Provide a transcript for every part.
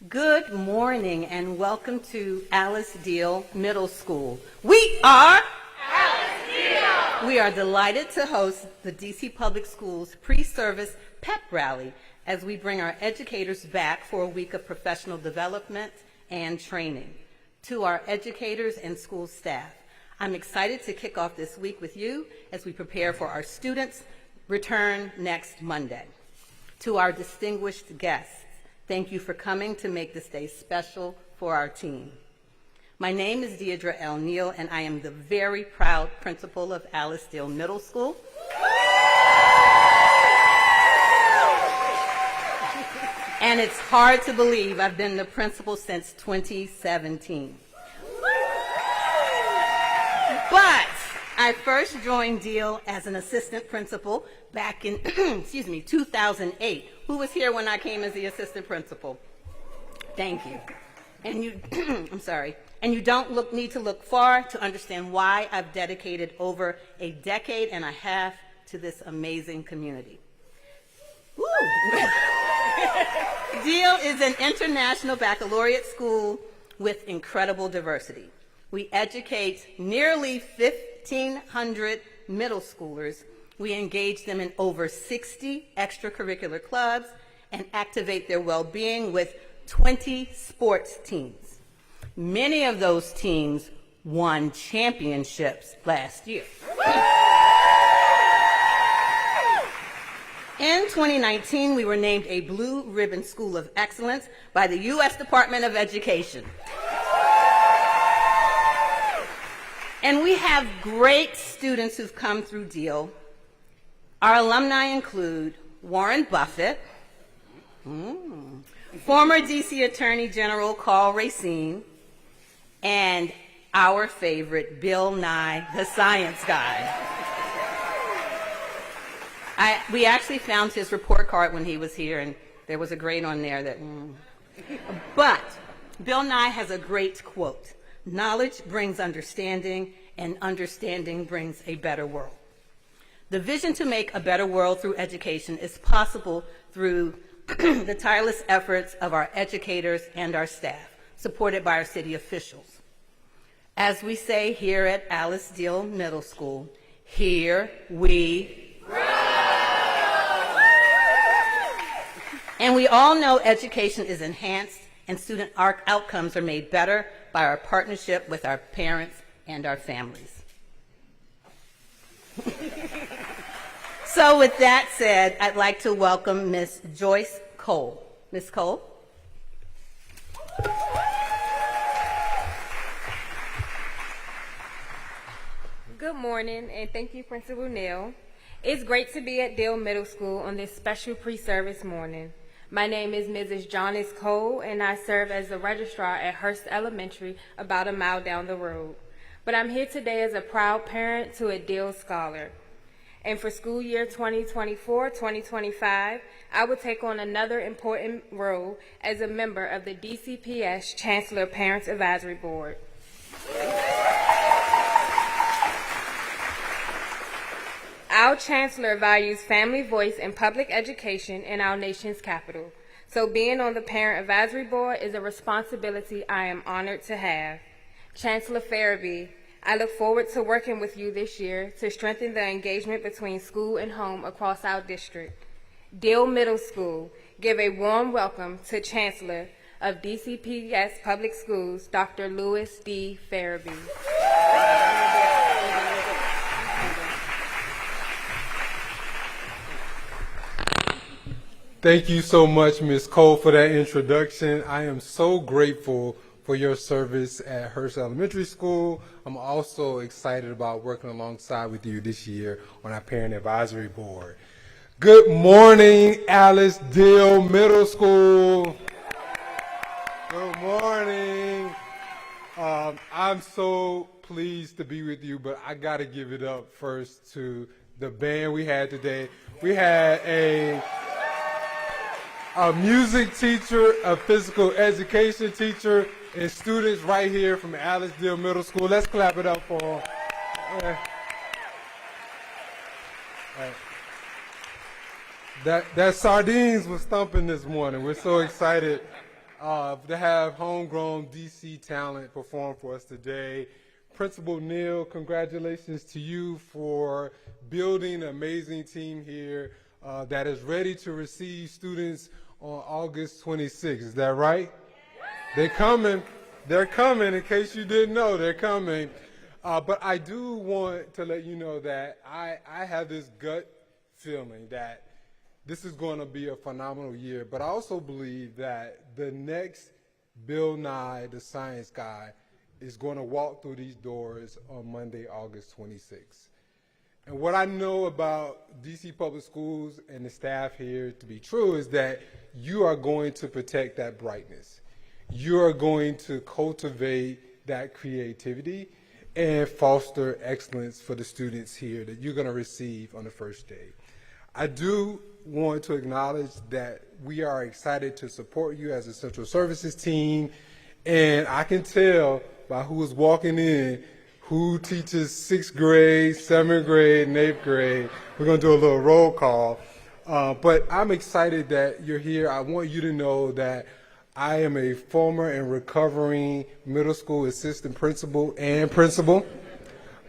Good morning and welcome to Alice Deal Middle School. We are Alice Deal. We are delighted to host the DC Public Schools pre-service pep rally as we bring our educators back for a week of professional development and training. To our educators and school staff, I'm excited to kick off this week with you as we prepare for our students' return next Monday. To our distinguished guests, thank you for coming to make this day special for our team. My name is Deidre L. Neal, and I am the very proud principal of Alice Deal Middle School. And it's hard to believe I've been the principal since 2017. But I first joined Deal as an assistant principal back in 2008. Who was here when I came as the assistant principal? Thank you. And you, I'm sorry. And you don't need to look far to understand why I've dedicated over a decade and a half to this amazing community. Deal is an international baccalaureate school with incredible diversity. We educate nearly 1,500 middle schoolers. We engage them in over 60 extracurricular clubs and activate their well-being with 20 sports teams. Many of those teams won championships last year. In 2019, we were named a Blue Ribbon School of Excellence by the U.S. Department of Education. And we have great students who've come through Deal. Our alumni include Warren Buffett, former D.C. Attorney General Carl Racine, and our favorite, Bill Nye, the science guy. We actually found his report card when he was here, and there was a grade on there that, But Bill Nye has a great quote: "Knowledge brings understanding, and understanding brings a better world." The vision to make a better world through education is possible through the tireless efforts of our educators and our staff, supported by our city officials. As we say here at Alice Deal Middle School, here we grow. And we all know education is enhanced and student outcomes are made better by our partnership with our parents and our families. So with that said, I'd like to welcome Ms. Joyce Cole. Ms. Cole? Good morning, and thank you, Principal Neal. It's great to be at Deal Middle School on this special pre-service morning. My name is Mrs. Janice Cole, and I serve as the registrar at Hearst Elementary, about a mile down the road. But I'm here today as a proud parent to a Deal scholar. And for school year 2024-2025, I will take on another important role as a member of the DCPS Chancellor Parents Advisory Board. Our Chancellor values family voice in public education in our nation's capital. So being on the Parent Advisory Board is a responsibility I am honored to have. Chancellor Farabee, I look forward to working with you this year to strengthen the engagement between school and home across our district. Deal Middle School, give a warm welcome to Chancellor of DCPS Public Schools, Dr. Louis D. Farabee. Thank you so much, Ms. Cole, for that introduction. I am so grateful for your service at Hearst Elementary School. I'm also excited about working alongside with you this year on our Parent Advisory Board. Good morning, Alice Deal Middle School. Good morning. I'm so pleased to be with you, but I got to give it up first to the band we had today. We had a music teacher, a physical education teacher, and students right here from Alice Deal Middle School. Let's clap it up for them. That sardines was thumping this morning. We're so excited to have homegrown DC talent perform for us today. Principal Neal, congratulations to you for building an amazing team here that is ready to receive students on August 26th. Is that right? They're coming. They're coming. In case you didn't know, they're coming. But I do want to let you know that I have this gut feeling that this is going to be a phenomenal year. But I also believe that the next Bill Nye, the science guy, is going to walk through these doors on Monday, August 26th. And what I know about DC Public Schools and the staff here to be true is that you are going to protect that brightness. You are going to cultivate that creativity and foster excellence for the students here that you're going to receive on the first day. I do want to acknowledge that we are excited to support you as a Central Services team, and I can tell by who is walking in who teaches 6th grade, 7th grade, and 8th grade. We're going to do a little roll call. But I'm excited that you're here. I want you to know that I am a former and recovering middle school assistant principal and principal.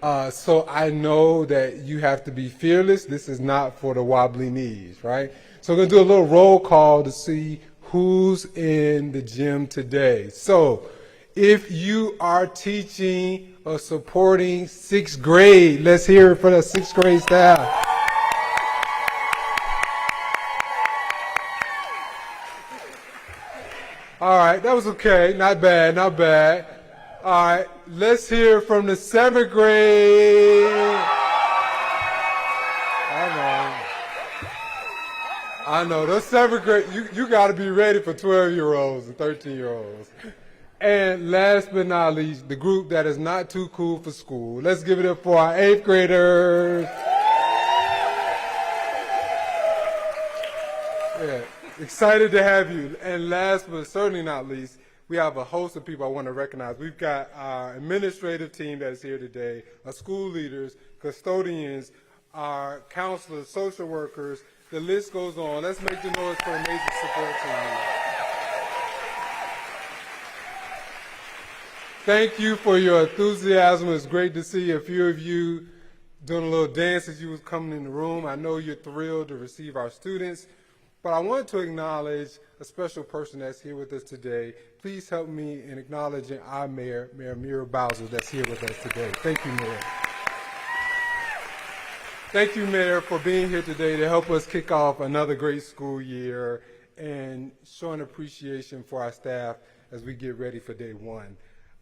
So I know that you have to be fearless. This is not for the wobbly knees, right? So we're going to do a little roll call to see who's in the gym today. So if you are teaching or supporting 6th grade, let's hear it for the 6th grade staff. All right, that was okay. Not bad, not bad. All right, let's hear from the 7th grade. I know, those 7th grade, you got to be ready for 12-year-olds and 13-year-olds. And last but not least, the group that is not too cool for school. Let's give it up for our 8th graders. Yeah, excited to have you. And last but certainly not least, we have a host of people I want to recognize. We've got our administrative team that is here today, our school leaders, custodians, our counselors, social workers. The list goes on. Let's make the noise for an amazing support team. Thank you for your enthusiasm. It's great to see a few of you doing a little dance as you was coming in the room. I know you're thrilled to receive our students, but I want to acknowledge a special person that's here with us today. Please help me in acknowledging our mayor, Mayor Muriel Bowser, that's here with us today. Thank you, Mayor. Thank you, Mayor, for being here today to help us kick off another great school year and showing appreciation for our staff as we get ready for day one.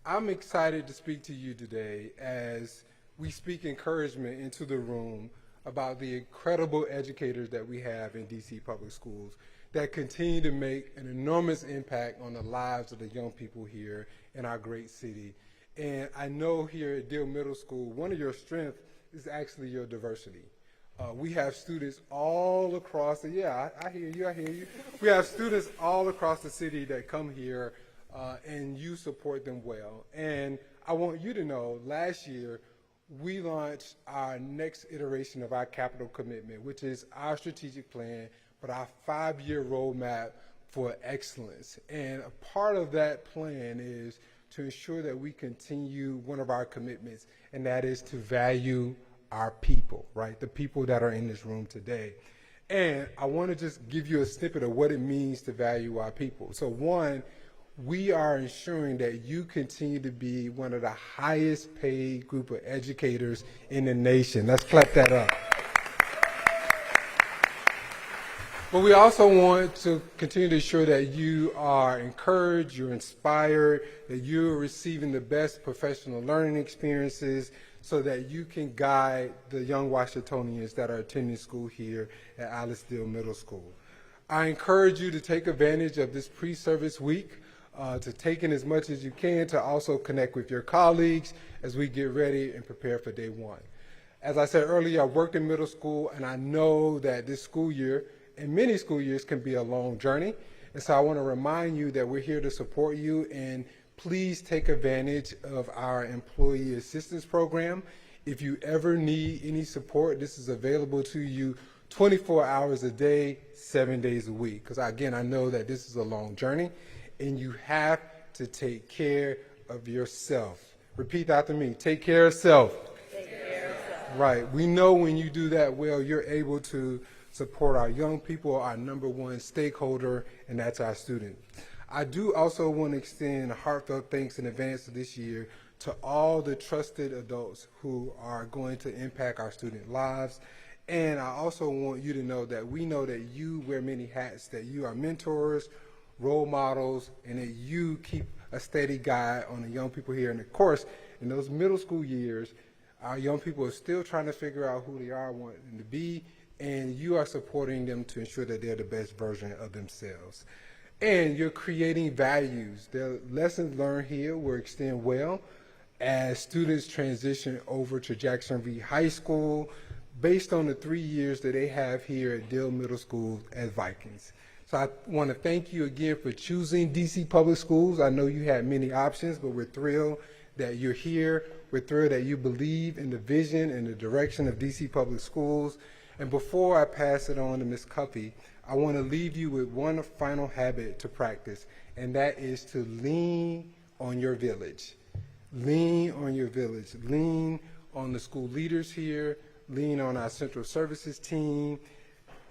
I'm excited to speak to you today as we speak encouragement into the room about the incredible educators that we have in DC Public Schools that continue to make an enormous impact on the lives of the young people here in our great city. And I know here at Deal Middle School, one of your strengths is actually your diversity. We have students all across the, I hear you. We have students all across the city that come here and you support them well. And I want you to know, last year, we launched our next iteration of our capital commitment, which is our strategic plan, but our 5-year roadmap for excellence. And a part of that plan is to ensure that we continue one of our commitments, and that is to value our people, right? The people that are in this room today. And I want to just give you a snippet of what it means to value our people. So one, we are ensuring that you continue to be one of the highest paid group of educators in the nation. Let's clap that up. But we also want to continue to ensure that you are encouraged, you're inspired, that you're receiving the best professional learning experiences so that you can guide the young Washingtonians that are attending school here at Alice Deal Middle School. I encourage you to take advantage of this pre-service week, to take in as much as you can, to also connect with your colleagues as we get ready and prepare for day one. As I said earlier, I worked in middle school, and I know that this school year and many school years can be a long journey. And so I want to remind you that we're here to support you, and please take advantage of our employee assistance program. If you ever need any support, this is available to you 24 hours a day, 7 days a week. Because again, I know that this is a long journey. and you have to take care of yourself. Repeat after me. Take care of self. Take care of self. Right. We know when you do that well, you're able to support our young people, our number one stakeholder, and that's our student. I do also want to extend heartfelt thanks in advance of this year to all the trusted adults who are going to impact our student lives. And I also want you to know that we know that you wear many hats, that you are mentors, role models, and that you keep a steady guide on the young people here. And of course, in those middle school years, our young people are still trying to figure out who they are, want them to be, and you are supporting them to ensure that they're the best version of themselves. And you're creating values. The lessons learned here will extend well as students transition over to Jacksonville High School based on the 3 years that they have here at Dill Middle School as Vikings. So I want to thank you again for choosing DC Public Schools. I know you had many options, but we're thrilled that you're here. We're thrilled that you believe in the vision and the direction of DC Public Schools. And before I pass it on to Ms. Cuffey, I want to leave you with one final habit to practice, and that is to lean on your village. Lean on your village. Lean on the school leaders here. Lean on our central services team.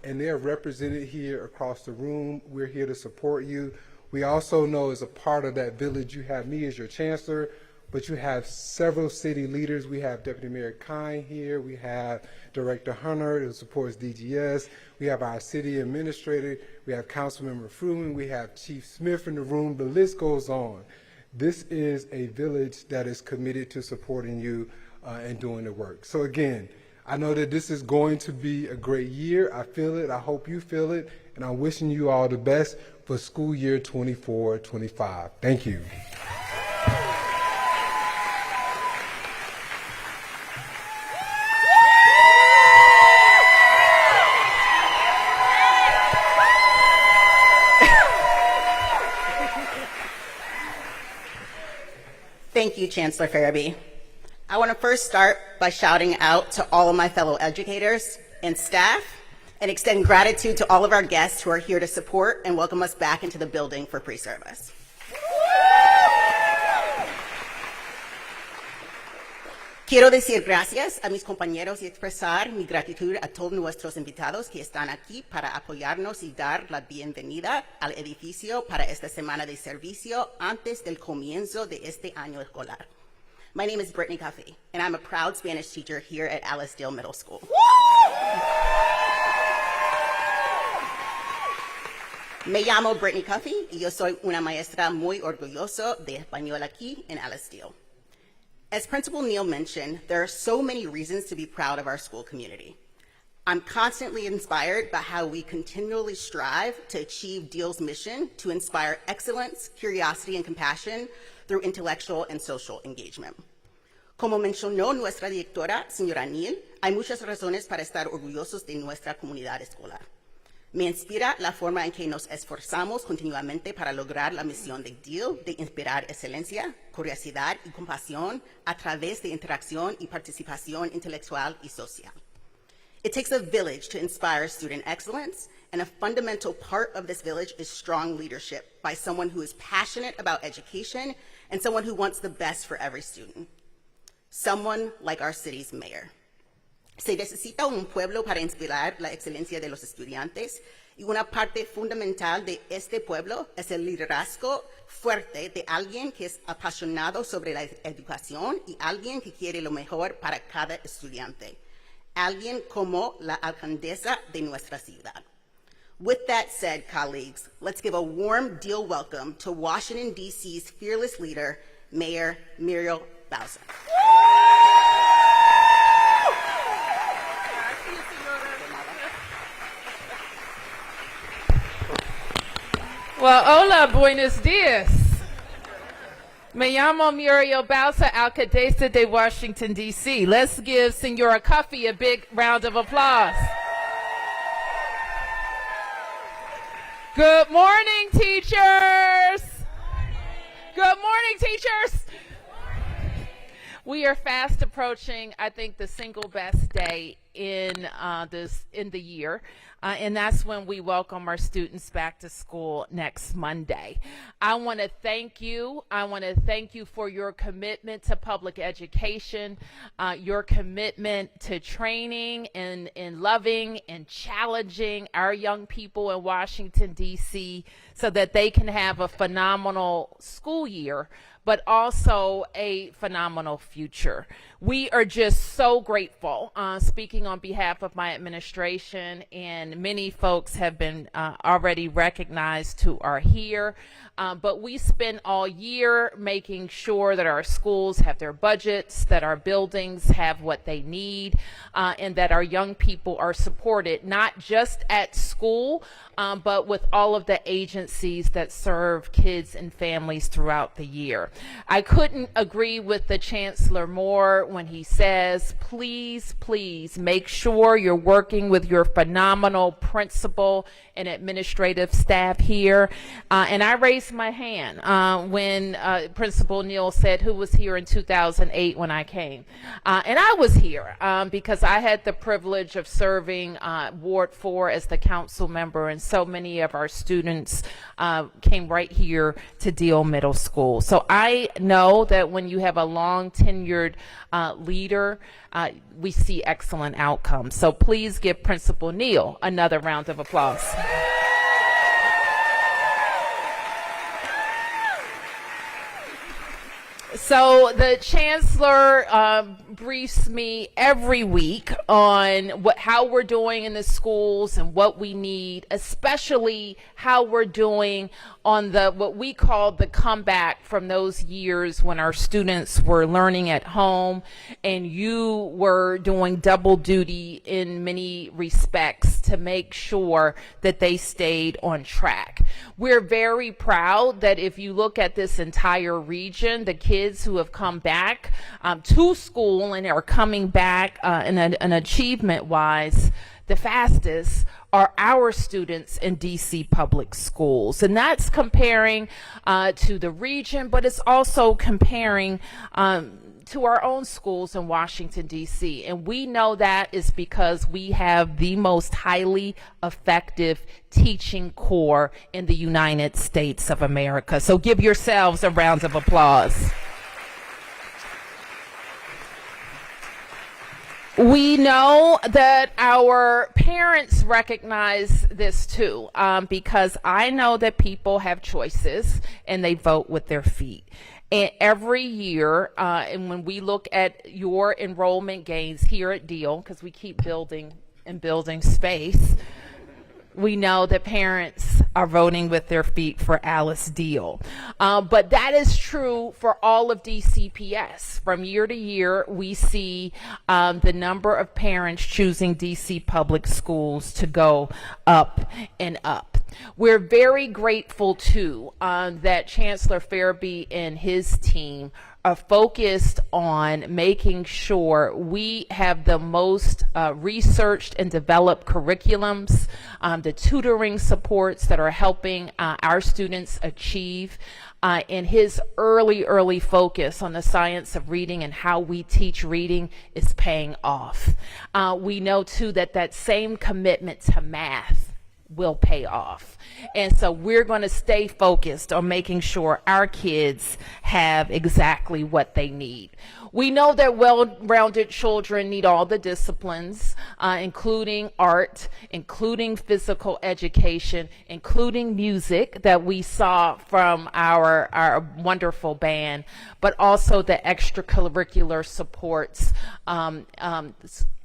And they're represented here across the room. We're here to support you. We also know as a part of that village, you have me as your chancellor, but you have several city leaders. We have Deputy Mayor Kine here. We have Director Hunter who supports DGS. We have our city administrator. We have Councilmember Fruman. We have Chief Smith in the room. The list goes on. This is a village that is committed to supporting you and doing the work. So again, I know that this is going to be a great year. I feel it. I hope you feel it. And I'm wishing you all the best for school year 24-25. Thank you. Thank you, Chancellor Farabee. I want to first start by shouting out to all of my fellow educators and staff and extend gratitude to all of our guests who are here to support and welcome us back into the building for pre-service. Quiero decir gracias a mis compañeros y expresar mi gratitud a todos nuestros invitados que están aquí para apoyarnos y dar la bienvenida al edificio para esta semana de servicio antes del comienzo de este año escolar. My name is Brittany Cuffey, and I'm a proud Spanish teacher here at Alice Dale Middle School. Me llamo Brittany Cuffey y yo soy una maestra muy orgullosa de español aquí en Alice Dale. As Principal Neal mentioned, there are so many reasons to be proud of our school community. I'm constantly inspired by how we continually strive to achieve Deal's mission to inspire excellence, curiosity, and compassion through intellectual and social engagement. Como mencionó nuestra directora, señora Neal, hay muchas razones para estar orgullosos de nuestra comunidad escolar. Me inspira la forma en que nos esforzamos continuamente para lograr la misión de Deal de inspirar excelencia, curiosidad y compasión a través de interacción y participación intelectual y social. It takes a village to inspire student excellence, and a fundamental part of this village is strong leadership by someone who is passionate about education and someone who wants the best for every student. Someone like our city's mayor. Se necesita un pueblo para inspirar la excelencia de los estudiantes, y una parte fundamental de este pueblo es el liderazgo fuerte de alguien que es apasionado sobre la educación y alguien que quiere lo mejor para cada estudiante. Alguien como la alcaldesa de nuestra ciudad. With that said, colleagues, let's give a warm Deal welcome to Washington, D.C.'s fearless leader, Mayor Muriel Bowser. Well, hola, buenos dias. Me llamo Muriel Bowser, alcaldesa de Washington, D.C. Let's give Senora Cuffey a big round of applause. Good morning, teachers. Good morning, teachers. We are fast approaching, I think, the single best day in the year, and that's when we welcome our students back to school next Monday. I want to thank you. I want to thank you for your commitment to public education, your commitment to training and loving and challenging our young people in Washington, D.C., so that they can have a phenomenal school year, but also a phenomenal future. We are just so grateful, speaking on behalf of my administration, and many folks have been already recognized who are here, but we spend all year making sure that our schools have their budgets, that our buildings have what they need, and that our young people are supported, not just at school, but with all of the agencies that serve kids and families throughout the year. I couldn't agree with the Chancellor more when he says, please, please make sure you're working with your phenomenal principal and administrative staff here. And I raised my hand when Principal Neal said who was here in 2008 when I came. And I was here because I had the privilege of serving Ward 4 as the council member, and so many of our students came right here to Deal Middle School. So I know that when you have a long tenured leader, we see excellent outcomes. So please give Principal Neal another round of applause. So the Chancellor briefs me every week on how we're doing in the schools and what we need, especially how we're doing on what we call the comeback from those years when our students were learning at home and you were doing double duty in many respects to make sure that they stayed on track. We're very proud that if you look at this entire region, the kids who have come back to school and are coming back in achievement-wise, the fastest are our students in DC public schools. And that's comparing to the region, but it's also comparing to our own schools in Washington, D.C. And we know that is because we have the most highly effective teaching corps in the United States of America. So give yourselves a round of applause. We know that our parents recognize this too, because I know that people have choices and they vote with their feet. And every year, and when we look at your enrollment gains here at Deal, because we keep building and building space, we know that parents are voting with their feet for Alice Deal. But that is true for all of DCPS. From year to year, we see the number of parents choosing DC public schools to go up and up. We're very grateful, too, that Chancellor Fairby and his team are focused on making sure we have the most researched and developed curriculums, the tutoring supports that are helping our students achieve, and his early focus on the science of reading and how we teach reading is paying off. We know, too, that same commitment to math will pay off. And so we're going to stay focused on making sure our kids have exactly what they need. We know that well-rounded children need all the disciplines, including art, including physical education, including music that we saw from our wonderful band, but also the extracurricular supports,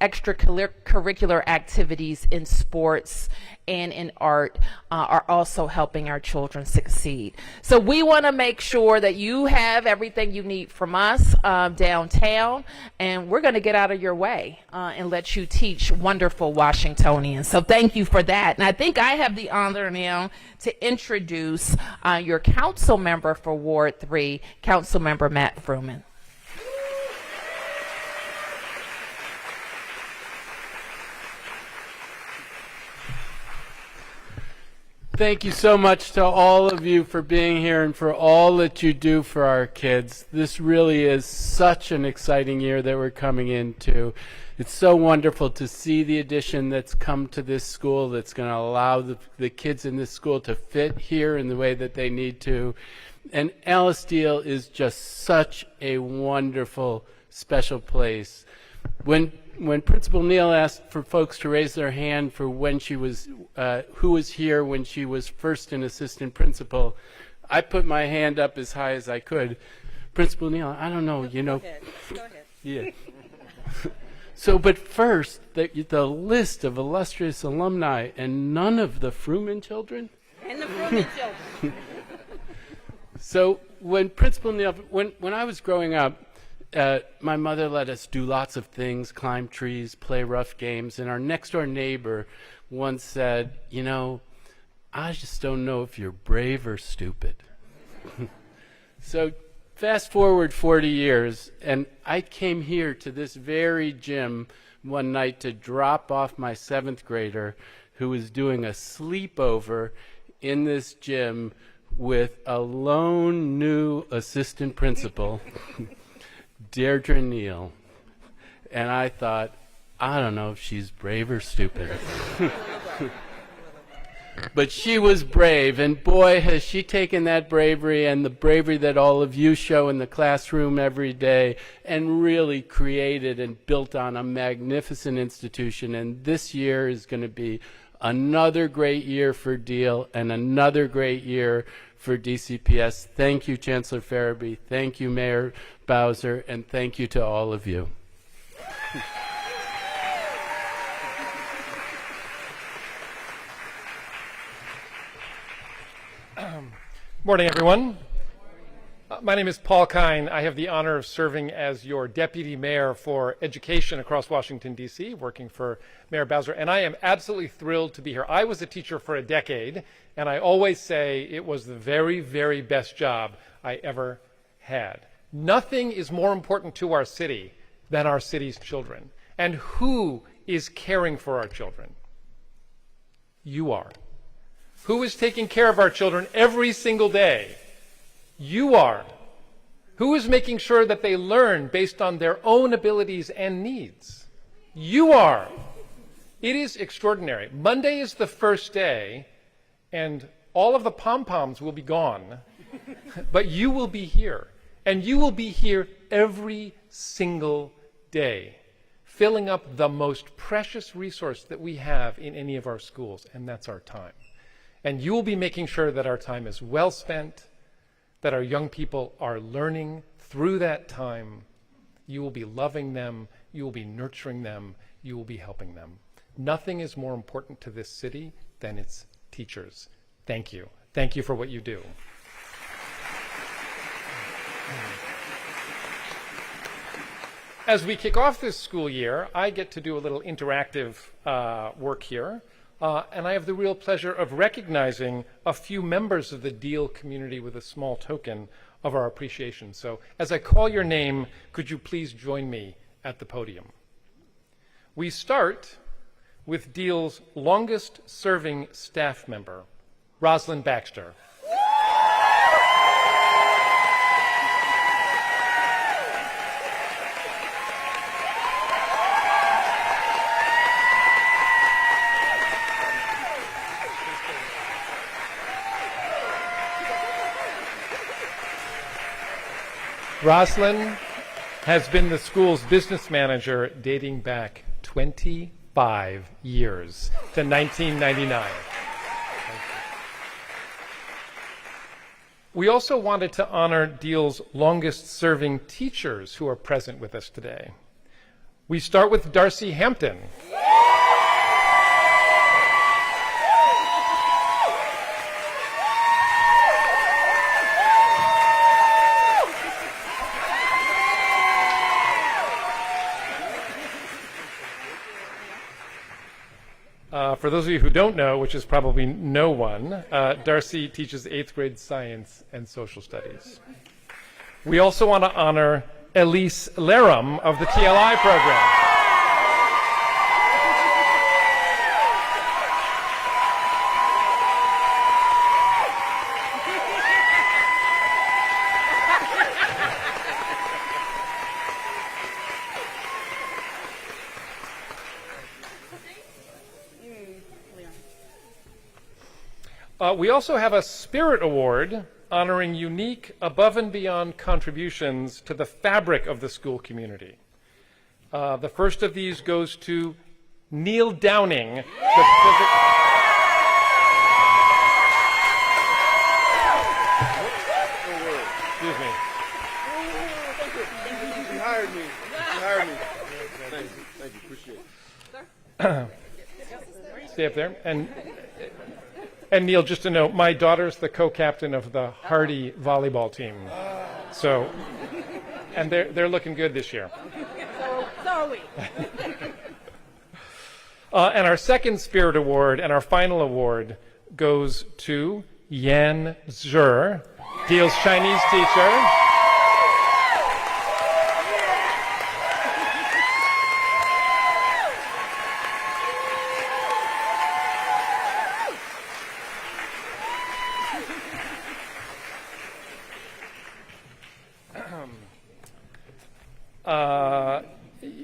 extracurricular activities in sports and in art are also helping our children succeed. So we want to make sure that you have everything you need from us downtown, and we're going to get out of your way and let you teach wonderful Washingtonians. So thank you for that. And I think I have the honor now to introduce your council member for Ward 3, Council Member Matt Fruman. Thank you so much to all of you for being here and for all that you do for our kids. This really is such an exciting year that we're coming into. It's so wonderful to see the addition that's come to this school that's going to allow the kids in this school to fit here in the way that they need to. And Alice Deal is just such a wonderful, special place. When Principal Neal asked for folks to raise their hand for when she was, who was here when she was first an assistant principal, I put my hand up as high as I could. Principal Neal, I don't know, you know. Go ahead. Yeah. So, but first, the list of illustrious alumni and none of the Fruman children. And the Fruman children. So when Principal Neal, when I was growing up, my mother let us do lots of things, climb trees, play rough games, and our next door neighbor once said, you know, I just don't know if you're brave or stupid. So fast forward 40 years, and I came here to this very gym one night to drop off my 7th grader who was doing a sleepover in this gym with a lone new assistant principal, Deirdre Neal. And I thought, I don't know if she's brave or stupid. But she was brave, and boy, has she taken that bravery and the bravery that all of you show in the classroom every day and really created and built on a magnificent institution. And this year is going to be another great year for Deal and another great year for DCPS. Thank you, Chancellor Farabee. Thank you, Mayor Bowser, and thank you to all of you. Morning, everyone. My name is Paul Kine. I have the honor of serving as your deputy mayor for education across Washington, D.C., working for Mayor Bowser, and I am absolutely thrilled to be here. I was a teacher for a decade, and I always say it was the very, very best job I ever had. Nothing is more important to our city than our city's children. And who is caring for our children? You are. Who is taking care of our children every single day? You are. Who is making sure that they learn based on their own abilities and needs? You are. It is extraordinary. Monday is the first day, and all of the pom-poms will be gone, but you will be here. And you will be here every single day, filling up the most precious resource that we have in any of our schools, and that's our time. And you will be making sure that our time is well spent, that our young people are learning through that time. You will be loving them, you will be nurturing them, you will be helping them. Nothing is more important to this city than its teachers. Thank you. Thank you for what you do. As we kick off this school year, I get to do a little interactive work here. And I have the real pleasure of recognizing a few members of the Deal community with a small token of our appreciation. So as I call your name, could you please join me at the podium? We start with Deal's longest serving staff member, Rosalind Baxter. Rosalind has been the school's business manager dating back 25 years to 1999. We also wanted to honor Deal's longest serving teachers who are present with us today. We start with Darcy Hampton. For those of you who don't know, which is probably no one, Darcy teaches 8th grade science and social studies. We also want to honor Elise Laram of the TLI program. We also have a Spirit Award honoring unique above and beyond contributions to the fabric of the school community. The first of these goes to Neil Downing, the excuse me. You hired me. Thank you. Appreciate it. Stay up there. And Neil, just to note, my daughter's the co-captain of the Hardy volleyball team. So, and they're looking good this year. So are we. And our second Spirit Award and our final award goes to Yan Zhe, Deal's Chinese teacher.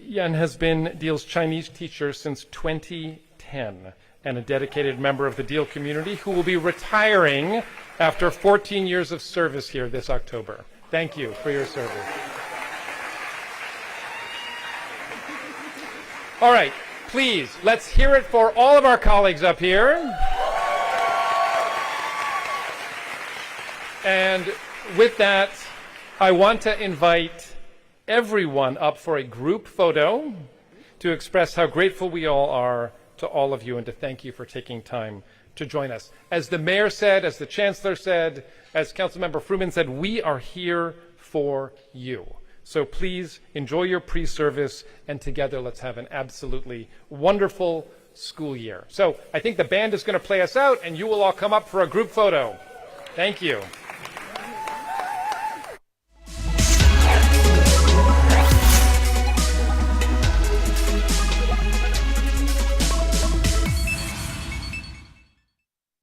Yan has been Deal's Chinese teacher since 2010 and a dedicated member of the Deal community who will be retiring after 14 years of service here this October. Thank you for your service. All right, please, let's hear it for all of our colleagues up here. And with that, I want to invite everyone up for a group photo to express how grateful we all are to all of you and to thank you for taking time to join us. As the mayor said, as the chancellor said, as Councilmember Fruman said, we are here for you. So please enjoy your pre-service, and together let's have an absolutely wonderful school year. So I think the band is going to play us out, and you will all come up for a group photo. Thank you.